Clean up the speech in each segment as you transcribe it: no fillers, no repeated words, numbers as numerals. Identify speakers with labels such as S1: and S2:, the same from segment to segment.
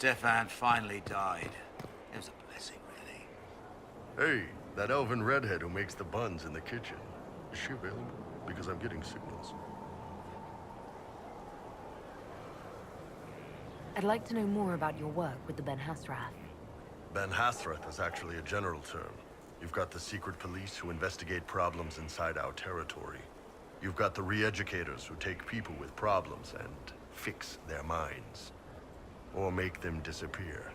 S1: Stefan finally died. It was a blessing, really.
S2: Hey, that elven redhead who makes the buns in the kitchen. Is she available? Because I'm getting signals.
S3: I'd like to know more about your work with the Ben Hasrath.
S2: Ben Hasrath is actually a general term. You've got the secret police who investigate problems inside our territory. You've got the re-educators who take people with problems and fix their minds. Or make them disappear.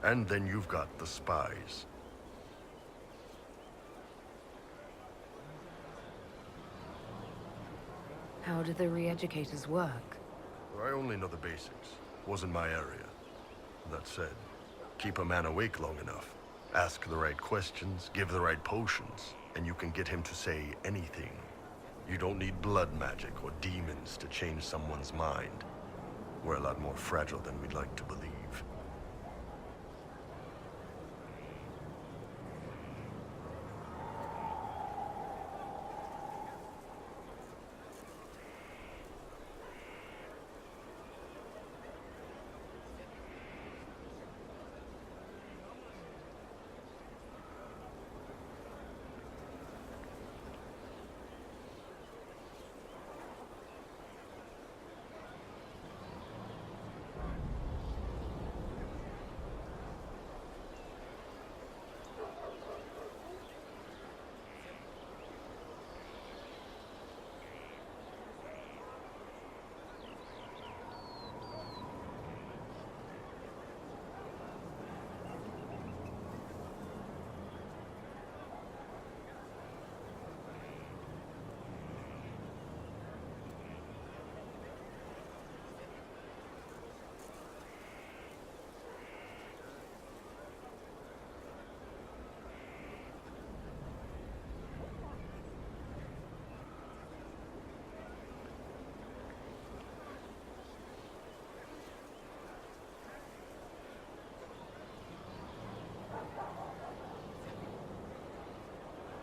S2: And then you've got the spies.
S3: How do the re-educators work?
S2: I only know the basics. Wasn't my area. That said, keep a man awake long enough. Ask the right questions, give the right potions, and you can get him to say anything. You don't need blood magic or demons to change someone's mind. We're a lot more fragile than we'd like to believe.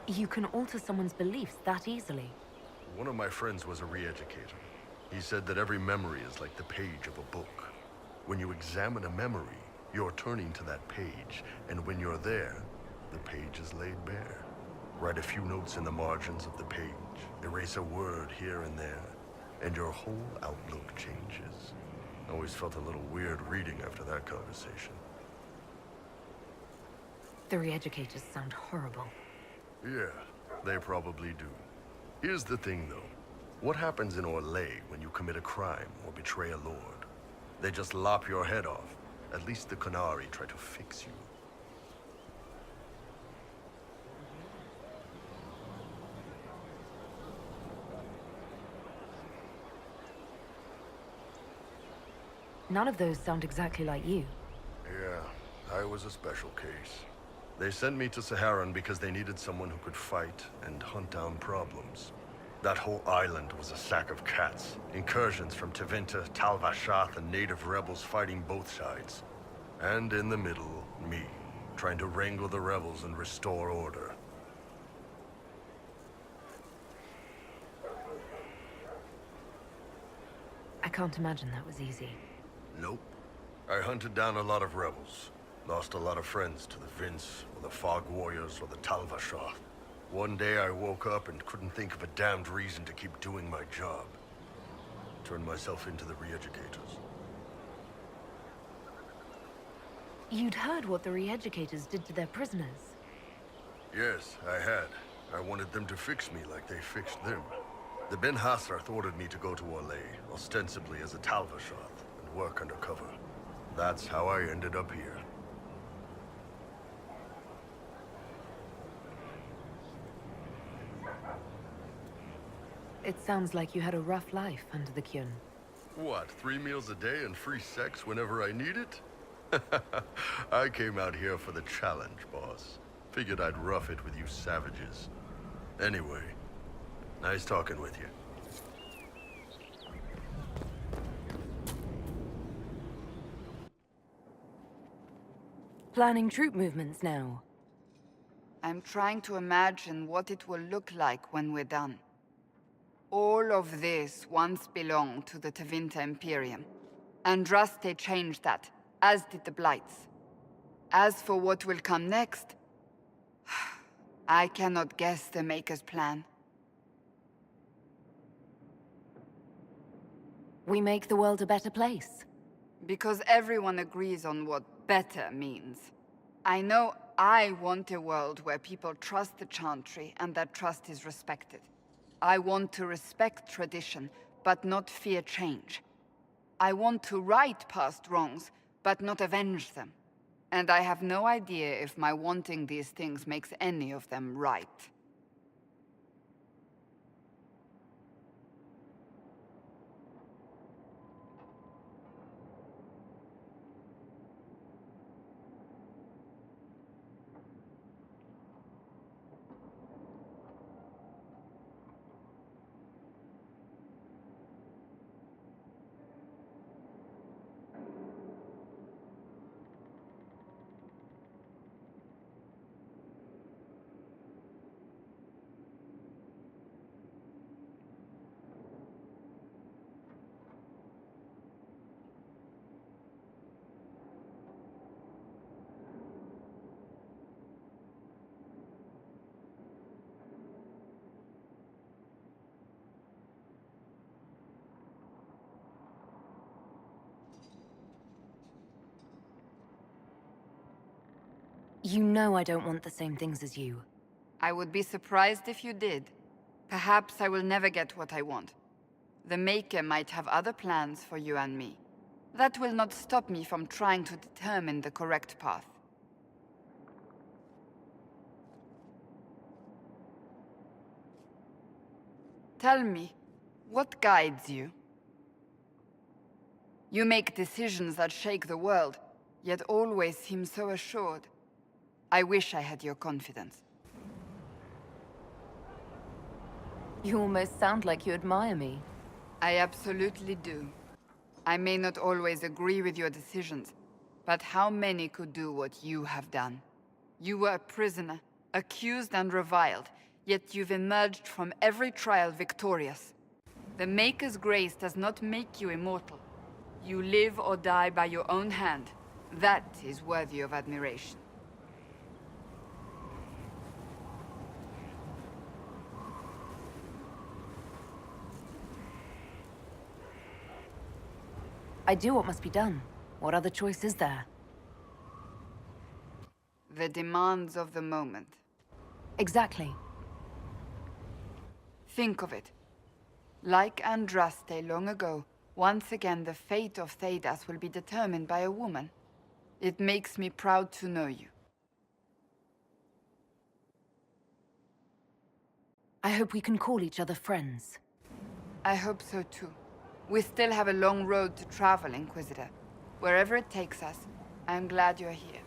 S3: You can alter someone's beliefs that easily.
S2: One of my friends was a re-educator. He said that every memory is like the page of a book. When you examine a memory, you're turning to that page, and when you're there, the page is laid bare. Write a few notes in the margins of the page, erase a word here and there, and your whole outlook changes. I always felt a little weird reading after that conversation.
S3: The re-educators sound horrible.
S2: Yeah, they probably do. Here's the thing, though. What happens in Orlais when you commit a crime or betray a lord? They just lop your head off. At least the Qunari try to fix you.
S3: None of those sound exactly like you.
S2: Yeah, I was a special case. They sent me to Saharan because they needed someone who could fight and hunt down problems. That whole island was a sack of cats. Incursions from Tevinter, Tal Vashath, and native rebels fighting both sides. And in the middle, me, trying to wrangle the rebels and restore order.
S3: I can't imagine that was easy.
S2: Nope. I hunted down a lot of rebels. Lost a lot of friends to the Vince, or the Fog Warriors, or the Tal Vashath. One day I woke up and couldn't think of a damned reason to keep doing my job. Turned myself into the re-educators.
S3: You'd heard what the re-educators did to their prisoners.
S2: Yes, I had. I wanted them to fix me like they fixed them. The Ben Hasrath ordered me to go to Orlais, ostensibly as a Tal Vashath, and work undercover. That's how I ended up here.
S3: It sounds like you had a rough life under the Qun.
S2: What, 3 meals a day and free sex whenever I need it? I came out here for the challenge, boss. Figured I'd rough it with you savages. Anyway, nice talking with you.
S3: Planning troop movements now.
S4: I'm trying to imagine what it will look like when we're done. All of this once belonged to the Tevinter Imperium. Andraste changed that, as did the Blights. As for what will come next, I cannot guess the Maker's plan.
S3: We make the world a better place.
S4: Because everyone agrees on what better means. I know I want a world where people trust the Chantry and that trust is respected. I want to respect tradition, but not fear change. I want to right past wrongs, but not avenge them. And I have no idea if my wanting these things makes any of them right.
S3: You know I don't want the same things as you.
S4: I would be surprised if you did. Perhaps I will never get what I want. The Maker might have other plans for you and me. That will not stop me from trying to determine the correct path. Tell me, what guides you? You make decisions that shake the world, yet always seem so assured. I wish I had your confidence.
S3: You almost sound like you admire me.
S4: I absolutely do. I may not always agree with your decisions, but how many could do what you have done? You were a prisoner, accused and reviled, yet you've emerged from every trial victorious. The Maker's grace does not make you immortal. You live or die by your own hand. That is worthy of admiration.
S3: I do what must be done. What other choice is there?
S4: The demands of the moment.
S3: Exactly.
S4: Think of it. Like Andraste long ago, once again the fate of Thedas will be determined by a woman. It makes me proud to know you.
S3: I hope we can call each other friends.
S4: I hope so too. We still have a long road to travel, Inquisitor. Wherever it takes us, I am glad you're here.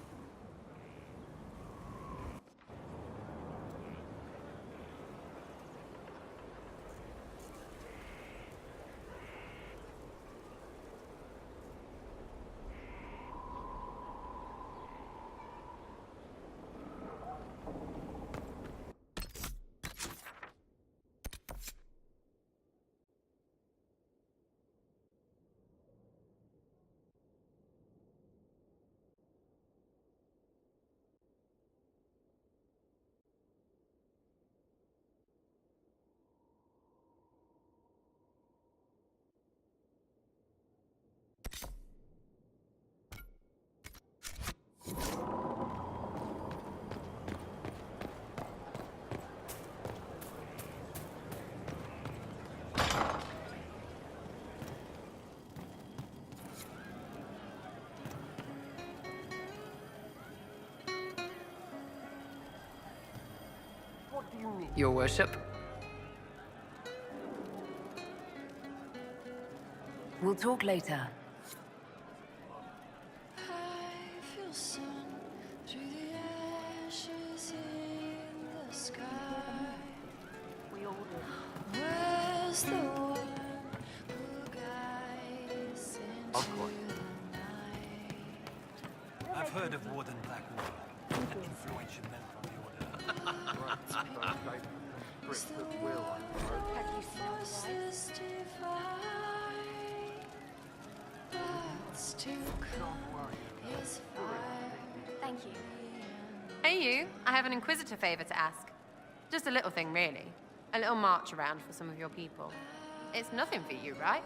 S3: Your worship? We'll talk later.
S5: I feel sun through the ashes in the sky. Where's the one who guides us into the night?
S1: I've heard of Warden Blackwater, an influential member of the Order.
S5: Forces divide, that's to come. Yes, fire.
S6: Thank you. Hey you, I have an Inquisitor favor to ask. Just a little thing, really. A little march around for some of your people. It's nothing for you, right?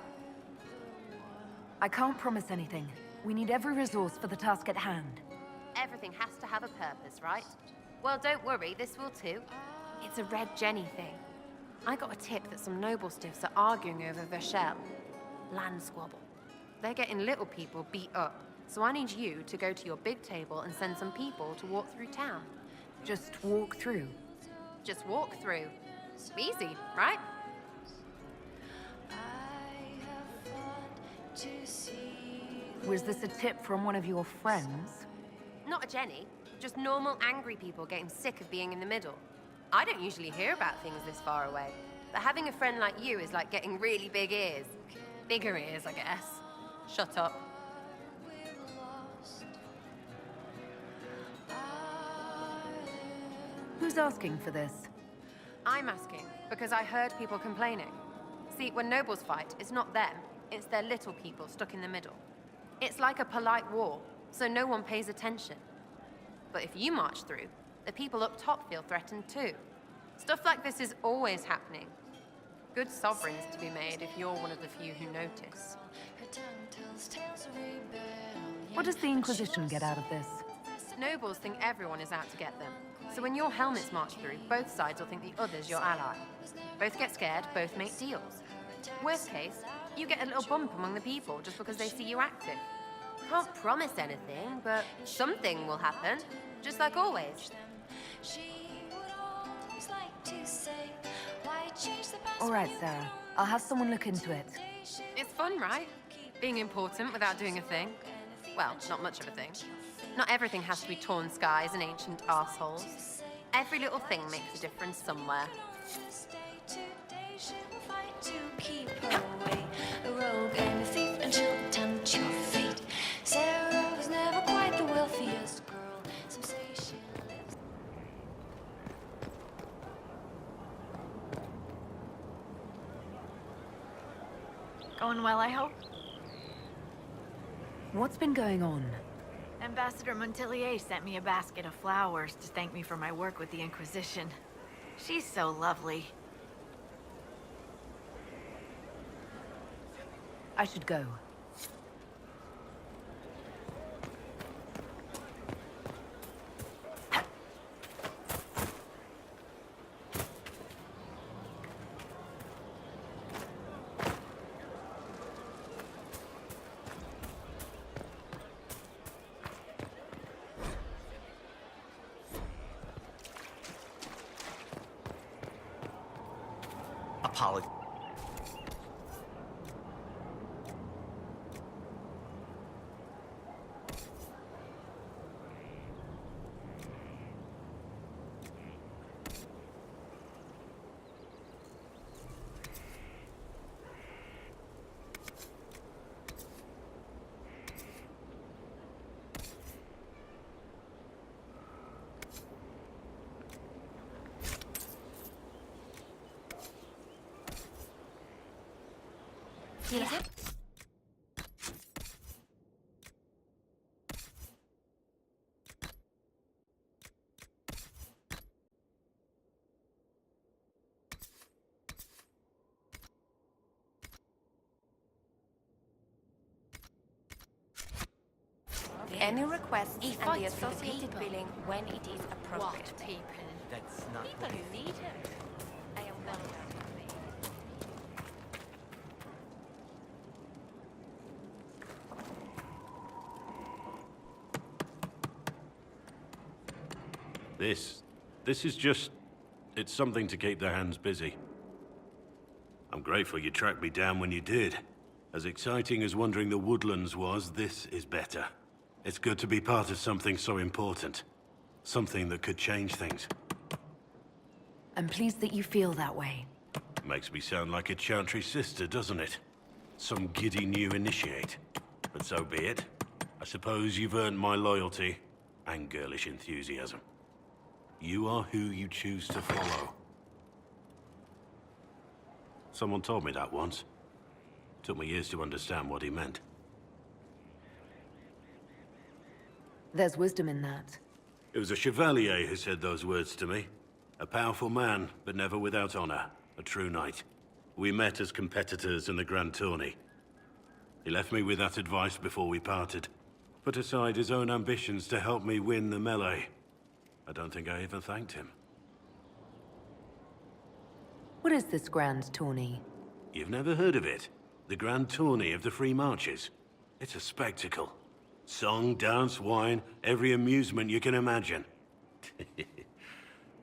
S3: I can't promise anything. We need every resource for the task at hand.
S6: Everything has to have a purpose, right? Well, don't worry, this will too. It's a Red Jenny thing. I got a tip that some noble stiffs are arguing over Verschel. Land squabble. They're getting little people beat up, so I need you to go to your big table and send some people to walk through town.
S3: Just walk through.
S6: Just walk through. Easy, right?
S5: I have fought to see.
S3: Was this a tip from one of your friends?
S6: Not a Jenny, just normal angry people getting sick of being in the middle. I don't usually hear about things this far away, but having a friend like you is like getting really big ears. Bigger ears, I guess. Shut up.
S3: Who's asking for this?
S6: I'm asking because I heard people complaining. See, when nobles fight, it's not them, it's their little people stuck in the middle. It's like a polite war, so no one pays attention. But if you march through, the people up top feel threatened too. Stuff like this is always happening. Good sovereigns to be made if you're one of the few who notice.
S5: Her tongue tells tales of rebellion.
S3: What does the Inquisition get out of this?
S6: Nobles think everyone is out to get them. So when your helmets march through, both sides will think the other's your ally. Both get scared, both make deals. Worst case, you get a little bump among the people just because they see you active. Can't promise anything, but something will happen, just like always.
S5: She would always like to say, why change the past?
S3: All right, Sarah. I'll have someone look into it.
S6: It's fun, right? Being important without doing a thing. Well, not much of a thing. Not everything has to be torn skies and ancient arseholes. Every little thing makes a difference somewhere.
S5: Today she'll fight to keep her away. A rogue and a thief, and she'll tempt your fate. Sarah was never quite the wealthiest girl. Some say she lives.
S7: Going well, I hope?
S3: What's been going on?
S7: Ambassador Montelier sent me a basket of flowers to thank me for my work with the Inquisition. She's so lovely.
S3: I should go.
S1: Apology.
S6: Yeah. Any requests and the associated billing when it is appropriate.
S7: What people?
S1: That's not
S6: People who need him. I am well aware.
S8: This is just... it's something to keep their hands busy. I'm grateful you tracked me down when you did. As exciting as wandering the woodlands was, this is better. It's good to be part of something so important. Something that could change things.
S3: I'm pleased that you feel that way.
S8: Makes me sound like a Chantry sister, doesn't it? Some giddy new initiate. But so be it. I suppose you've earned my loyalty and girlish enthusiasm. You are who you choose to follow. Someone told me that once. Took me years to understand what he meant.
S3: There's wisdom in that.
S8: It was a chevalier who said those words to me. A powerful man, but never without honor. A true knight. We met as competitors in the Grand Tourney. He left me with that advice before we parted. Put aside his own ambitions to help me win the melee. I don't think I even thanked him.
S3: What is this grand tourney?
S8: You've never heard of it? The Grand Tourney of the Free Marches. It's a spectacle. Song, dance, wine, every amusement you can imagine.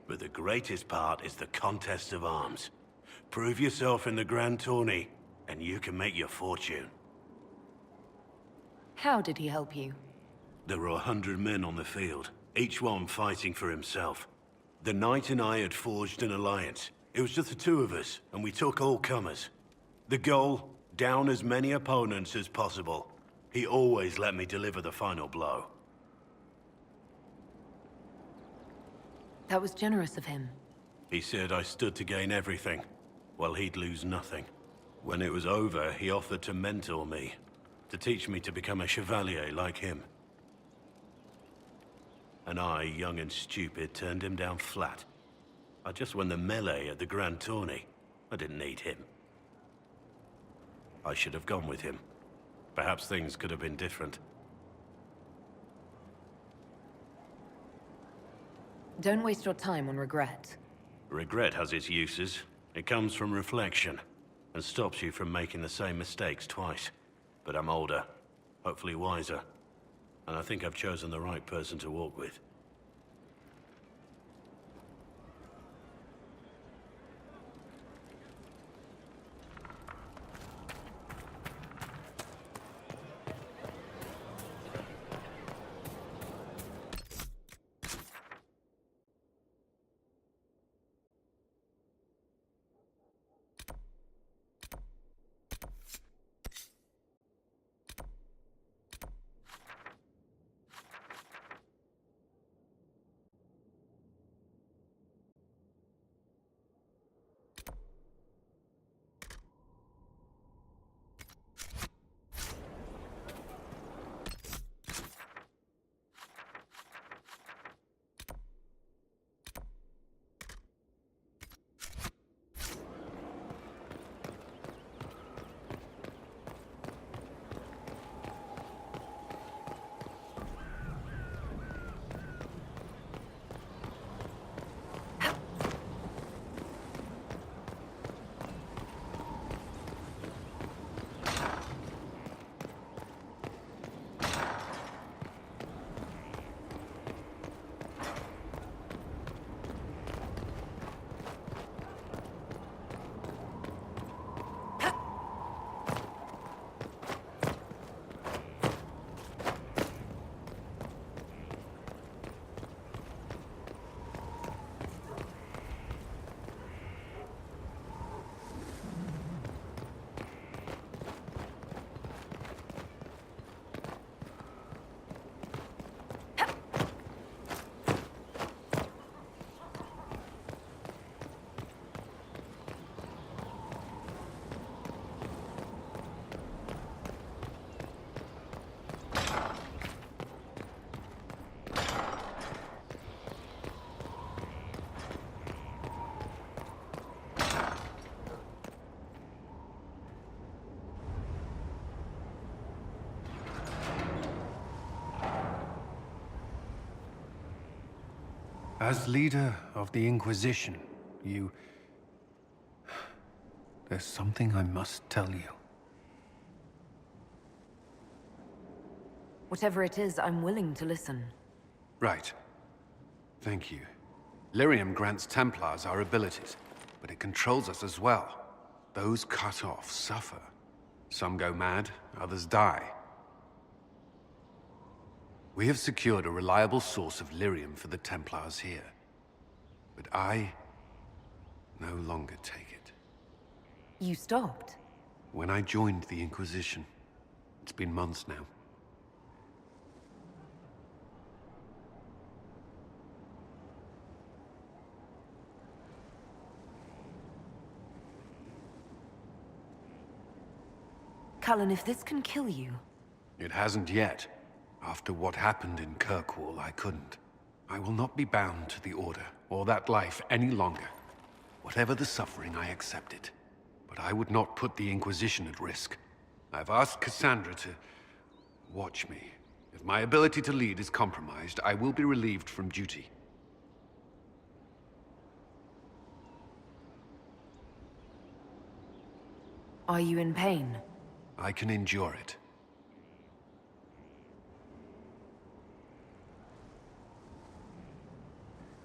S8: But the greatest part is the contest of arms. Prove yourself in the Grand Tourney, and you can make your fortune.
S3: How did he help you?
S8: There were 100 men on the field, each one fighting for himself. The knight and I had forged an alliance. It was just the two of us, and we took all comers. The goal, down as many opponents as possible. He always let me deliver the final blow.
S3: That was generous of him.
S8: He said I stood to gain everything, while he'd lose nothing. When it was over, he offered to mentor me, to teach me to become a chevalier like him. And I, young and stupid, turned him down flat. I just won the melee at the Grand Tourney. I didn't need him. I should have gone with him. Perhaps things could have been different.
S3: Don't waste your time on regret.
S8: Regret has its uses. It comes from reflection, and stops you from making the same mistakes twice. But I'm older, hopefully wiser, and I think I've chosen the right person to walk with.
S9: As leader of the Inquisition, there's something I must tell you.
S3: Whatever it is, I'm willing to listen.
S9: Right. Thank you. Lyrium grants Templars our abilities, but it controls us as well. Those cut off suffer. Some go mad, others die. We have secured a reliable source of lyrium for the Templars here. But I no longer take it.
S3: You stopped?
S9: When I joined the Inquisition. It's been months now.
S3: Cullen, if this can kill you...
S9: It hasn't yet. After what happened in Kirkwall, I couldn't. I will not be bound to the Order, or that life any longer. Whatever the suffering, I accept it. But I would not put the Inquisition at risk. I've asked Cassandra to watch me. If my ability to lead is compromised, I will be relieved from duty.
S3: Are you in pain?
S9: I can endure it.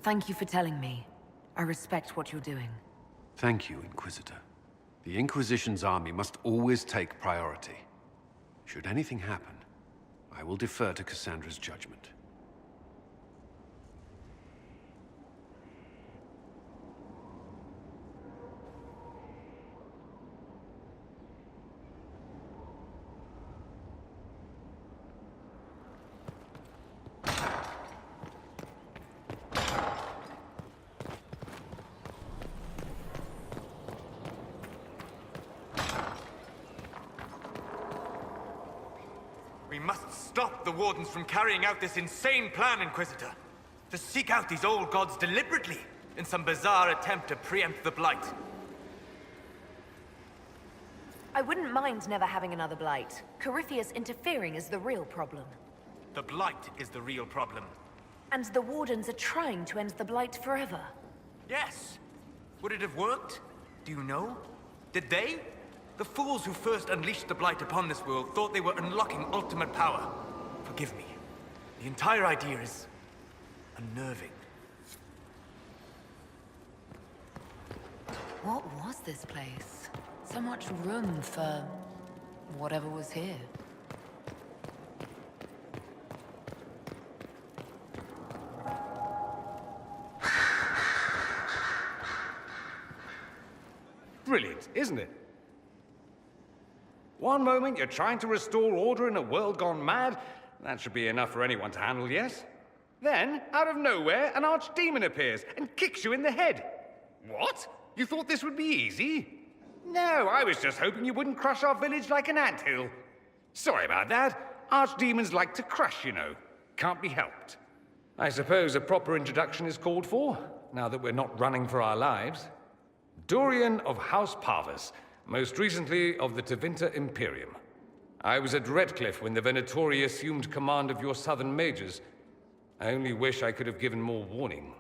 S3: Thank you for telling me. I respect what you're doing.
S9: Thank you, Inquisitor. The Inquisition's army must always take priority. Should anything happen, I will defer to Cassandra's judgment.
S10: We must stop the Wardens from carrying out this insane plan, Inquisitor. To seek out these old gods deliberately, in some bizarre attempt to preempt the Blight.
S3: I wouldn't mind never having another Blight. Corypheus interfering is the real problem.
S10: The Blight is the real problem.
S3: And the Wardens are trying to end the Blight forever.
S10: Yes. Would it have worked? Do you know? Did they? The fools who first unleashed the Blight upon this world thought they were unlocking ultimate power. Forgive me. The entire idea is unnerving.
S3: What was this place? So much room for whatever was here.
S11: Brilliant, isn't it? One moment you're trying to restore order in a world gone mad. That should be enough for anyone to handle, yes? Then, out of nowhere, an archdemon appears and kicks you in the head. What? You thought this would be easy? No, I was just hoping you wouldn't crush our village like an anthill. Sorry about that. Archdemons like to crush, you know. Can't be helped. I suppose a proper introduction is called for, now that we're not running for our lives. Dorian of House Parvus, most recently of the Tevinter Imperium. I was at Redcliffe when the Venatori assumed command of your southern mages. I only wish I could have given more warning.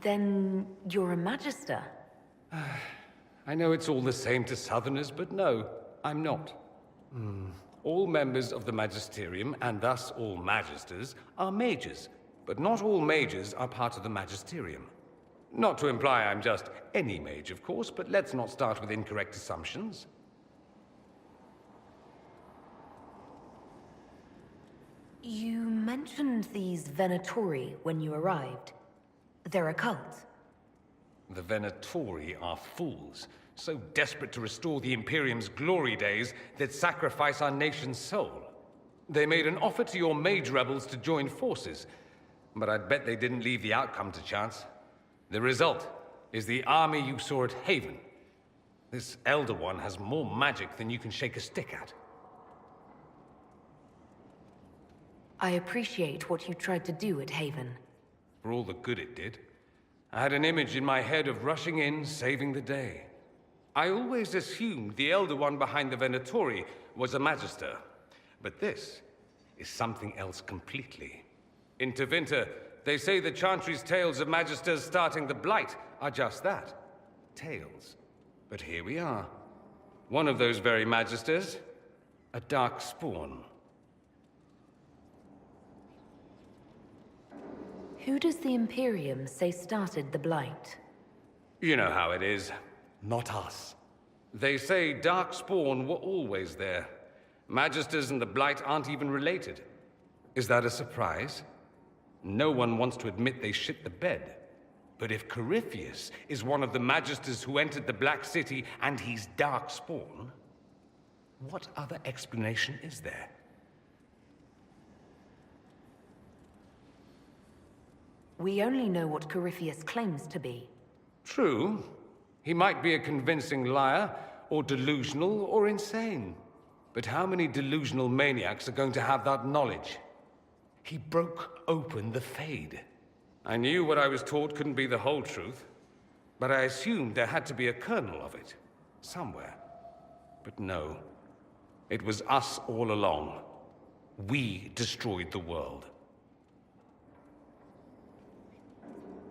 S3: Then you're a Magister?
S11: I know it's all the same to Southerners, but no, I'm not. All members of the Magisterium, and thus all Magisters, are mages. But not all mages are part of the Magisterium. Not to imply I'm just any mage, of course, but let's not start with incorrect assumptions.
S3: You mentioned these Venatori when you arrived. They're a cult.
S11: The Venatori are fools, so desperate to restore the Imperium's glory days that sacrifice our nation's soul. They made an offer to your mage rebels to join forces, but I'd bet they didn't leave the outcome to chance. The result is the army you saw at Haven. This Elder One has more magic than you can shake a stick at.
S3: I appreciate what you tried to do at Haven.
S11: For all the good it did. I had an image in my head of rushing in, saving the day. I always assumed the Elder One behind the Venatori was a Magister. But this is something else completely. In Tevinter, they say the Chantry's tales of Magisters starting the Blight are just that. Tales. But here we are. One of those very Magisters. A dark spawn.
S3: Who does the Imperium say started the Blight?
S11: You know how it is. Not us. They say Darkspawn were always there. Magisters and the Blight aren't even related. Is that a surprise? No one wants to admit they shit the bed. But if Corypheus is one of the Magisters who entered the Black City and he's Darkspawn, what other explanation is there?
S3: We only know what Corypheus claims to be.
S11: True. He might be a convincing liar, or delusional, or insane. But how many delusional maniacs are going to have that knowledge? He broke open the Fade. I knew what I was taught couldn't be the whole truth, but I assumed there had to be a kernel of it, somewhere. But no, it was us all along. We destroyed the world.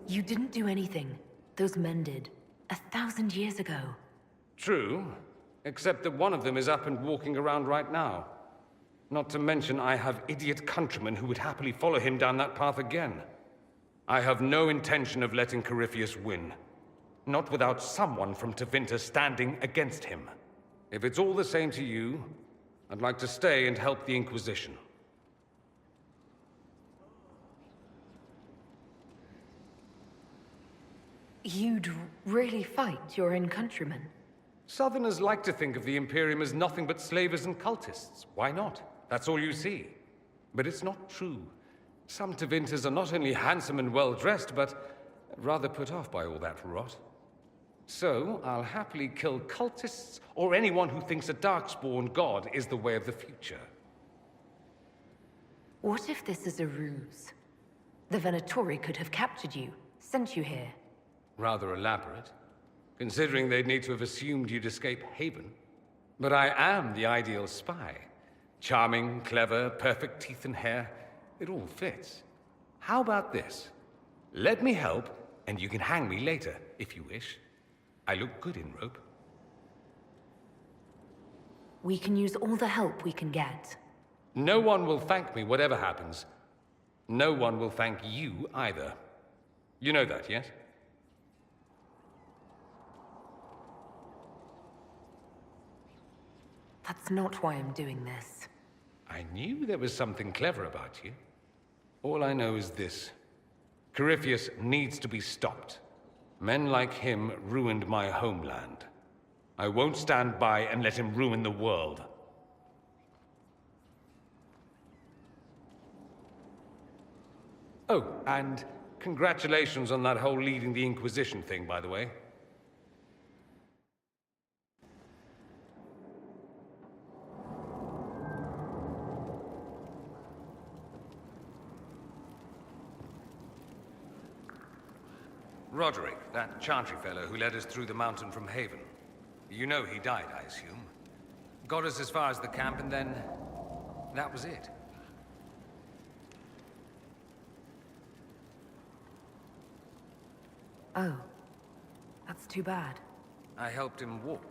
S3: You didn't do anything. Those men did. 1,000 years ago.
S11: True, except that one of them is up and walking around right now. Not to mention I have idiot countrymen who would happily follow him down that path again. I have no intention of letting Corypheus win. Not without someone from Tevinter standing against him. If it's all the same to you, I'd like to stay and help the Inquisition.
S3: You'd really fight your own countrymen?
S11: Southerners like to think of the Imperium as nothing but slavers and cultists. Why not? That's all you see. But it's not true. Some Tevinters are not only handsome and well-dressed, but rather put off by all that rot. So, I'll happily kill cultists or anyone who thinks a Darkspawn god is the way of the future.
S3: What if this is a ruse? The Venatori could have captured you, sent you here.
S11: Rather elaborate, considering they'd need to have assumed you'd escape Haven. But I am the ideal spy. Charming, clever, perfect teeth and hair. It all fits. How about this? Let me help, and you can hang me later, if you wish. I look good in rope.
S3: We can use all the help we can get.
S11: No one will thank me, whatever happens. No one will thank you, either. You know that, yes?
S3: That's not why I'm doing this.
S11: I knew there was something clever about you. All I know is this. Corypheus needs to be stopped. Men like him ruined my homeland. I won't stand by and let him ruin the world. Oh, and congratulations on that whole leading the Inquisition thing, by the way. Roderick, that Chantry fellow who led us through the mountain from Haven. You know he died, I assume. Got us as far as the camp, and then... that was it.
S3: Oh. That's too bad.
S11: I helped him walk.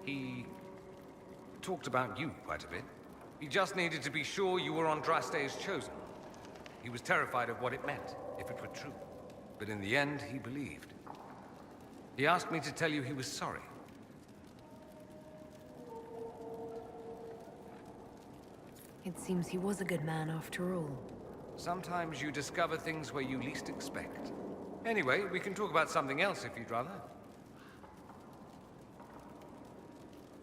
S11: He... talked about you quite a bit. He just needed to be sure you were on Draste's chosen. He was terrified of what it meant, if it were true. But in the end, he believed. He asked me to tell you he was sorry.
S3: It seems he was a good man after all.
S11: Sometimes you discover things where you least expect. Anyway, we can talk about something else if you'd rather.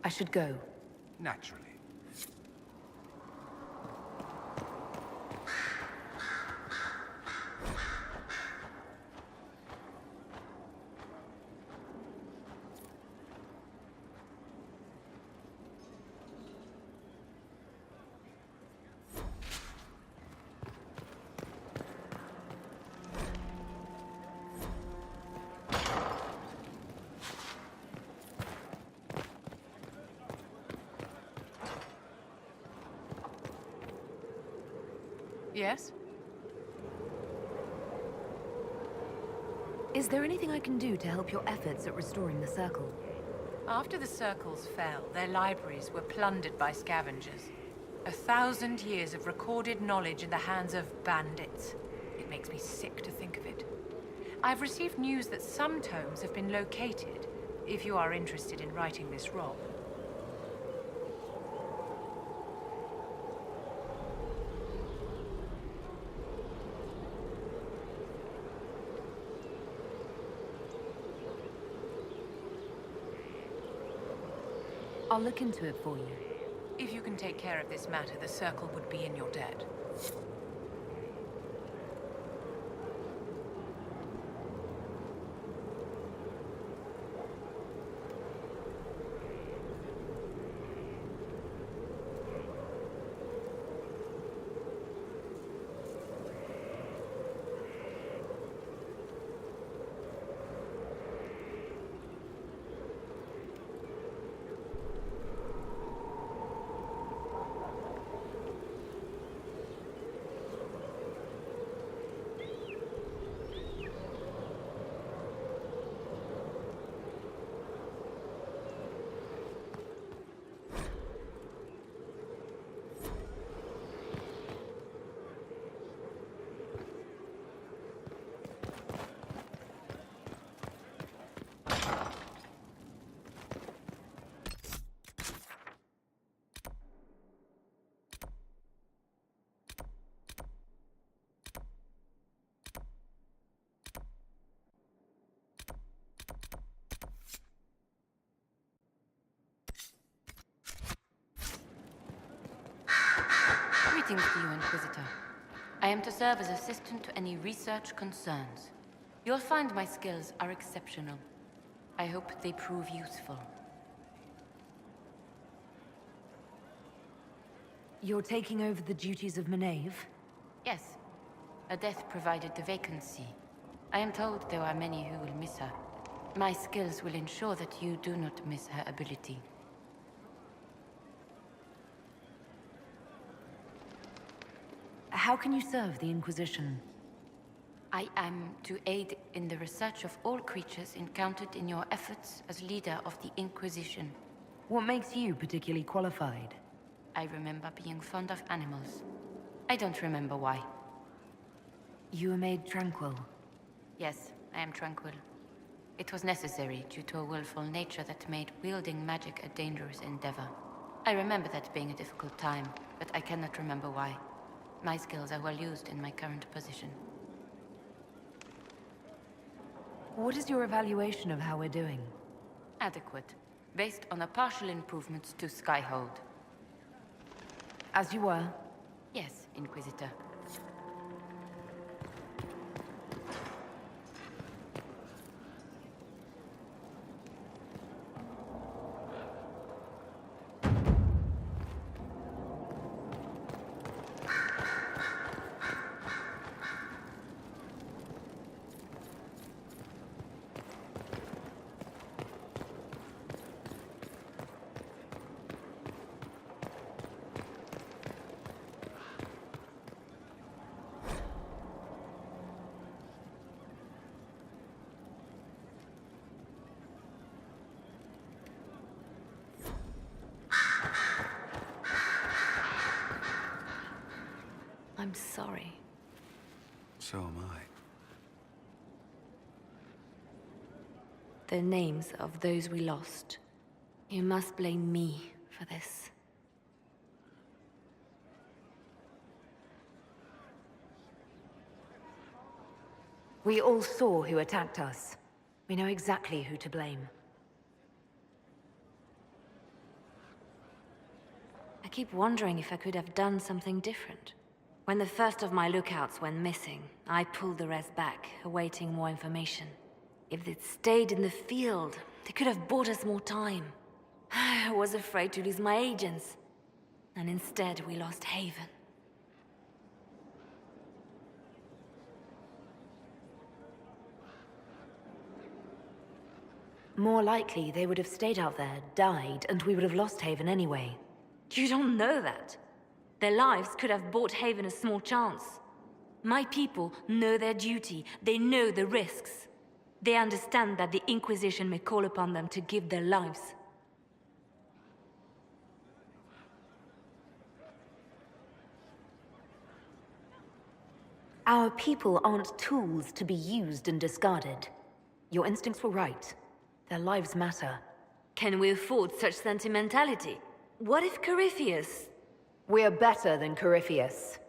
S3: I should go.
S11: Naturally.
S6: Yes?
S3: Is there anything I can do to help your efforts at restoring the Circle?
S6: After the Circles fell, their libraries were plundered by scavengers. 1,000 years of recorded knowledge in the hands of bandits. It makes me sick to think of it. I've received news that some tomes have been located, if you are interested in righting this wrong.
S3: I'll look into it for you.
S6: If you can take care of this matter, the Circle would be in your debt. Greetings to you, Inquisitor. I am to serve as assistant to any research concerns. You'll find my skills are exceptional. I hope they prove useful.
S3: You're taking over the duties of Maeve?
S6: Yes. A death provided the vacancy. I am told there are many who will miss her. My skills will ensure that you do not miss her ability.
S3: How can you serve the Inquisition?
S6: I am to aid in the research of all creatures encountered in your efforts as leader of the Inquisition.
S3: What makes you particularly qualified?
S6: I remember being fond of animals. I don't remember why.
S3: You were made tranquil.
S6: Yes, I am tranquil. It was necessary due to a willful nature that made wielding magic a dangerous endeavor. I remember that being a difficult time, but I cannot remember why. My skills are well used in my current position.
S3: What is your evaluation of how we're doing?
S6: Adequate, based on the partial improvements to Skyhold.
S3: As you were?
S6: Yes, Inquisitor.
S3: I'm sorry.
S9: So am I.
S3: The names of those we lost. You must blame me for this. We all saw who attacked us. We know exactly who to blame. I keep wondering if I could have done something different. When the first of my lookouts went missing, I pulled the rest back, awaiting more information. If they'd stayed in the field, they could have bought us more time. I was afraid to lose my agents. And instead, we lost Haven. More likely, they would have stayed out there, died, and we would have lost Haven anyway. You don't know that. Their lives could have bought Haven a small chance. My people know their duty. They know the risks. They understand that the Inquisition may call upon them to give their lives. Our people aren't tools to be used and discarded. Your instincts were right. Their lives matter. Can we afford such sentimentality? What if Corypheus... We're better than Corypheus.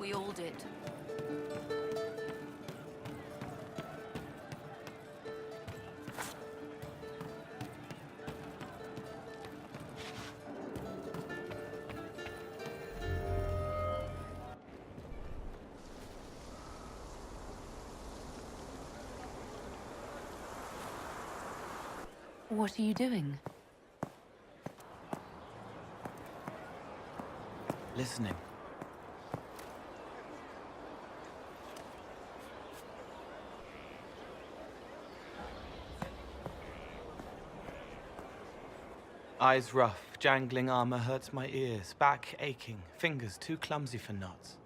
S6: We all did.
S3: What are you doing?
S12: Listening. Eyes rough, jangling armor hurts my ears, back aching, fingers too clumsy for knots.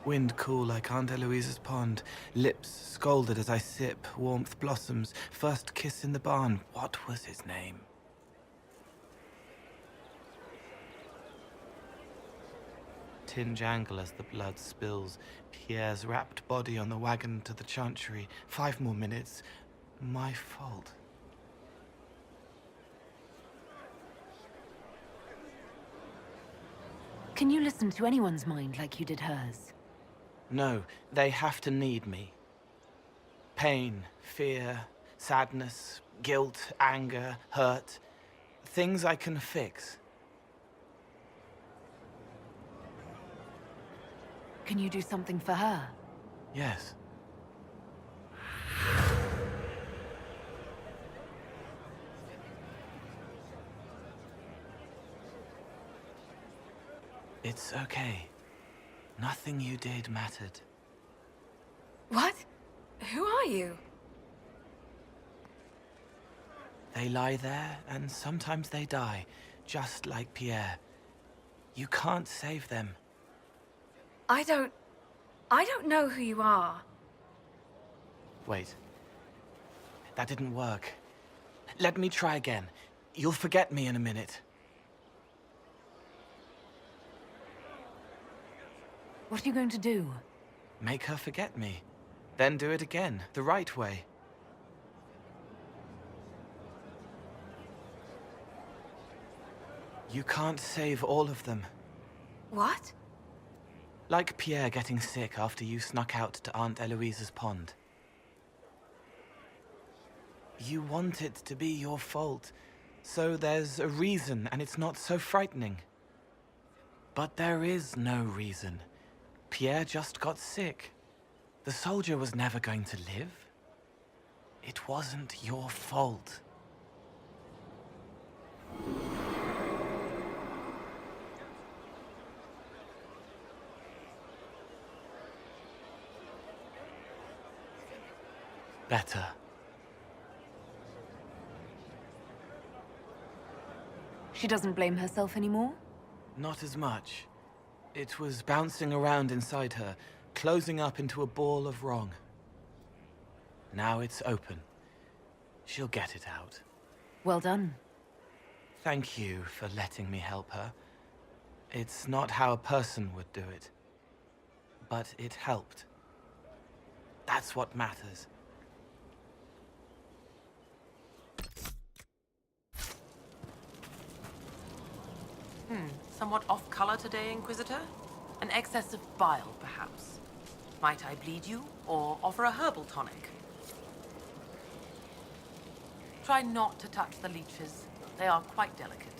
S12: Wind cool like Aunt Eloise's pond, lips scalded as I sip, warmth blossoms, first kiss in the barn. What was his name? Tin jangle as the blood spills, Pierre's wrapped body on the wagon to the chantry. 5 more minutes. My fault.
S3: Can you listen to anyone's mind like you did hers?
S12: No, they have to need me. Pain, fear, sadness, guilt, anger, hurt. Things I can fix.
S3: Can you do something for her?
S12: Yes. It's okay. Nothing you did mattered.
S3: What? Who are you?
S12: They lie there, and sometimes they die, just like Pierre. You can't save them.
S3: I don't know who you are.
S12: Wait. That didn't work. Let me try again. You'll forget me in a minute.
S3: What are you going to do?
S12: Make her forget me. Then do it again, the right way. You can't save all of them.
S3: What?
S12: Like Pierre getting sick after you snuck out to Aunt Eloise's pond. You want it to be your fault, so there's a reason and it's not so frightening. But there is no reason. Pierre just got sick. The soldier was never going to live. It wasn't your fault. Better.
S3: She doesn't blame herself anymore?
S12: Not as much. It was bouncing around inside her, closing up into a ball of wrong. Now it's open. She'll get it out.
S3: Well done.
S12: Thank you for letting me help her. It's not how a person would do it. But it helped. That's what matters.
S13: Somewhat off-color today, Inquisitor? An excess of bile, perhaps. Might I bleed you, or offer a herbal tonic? Try not to touch the leeches. They are quite delicate.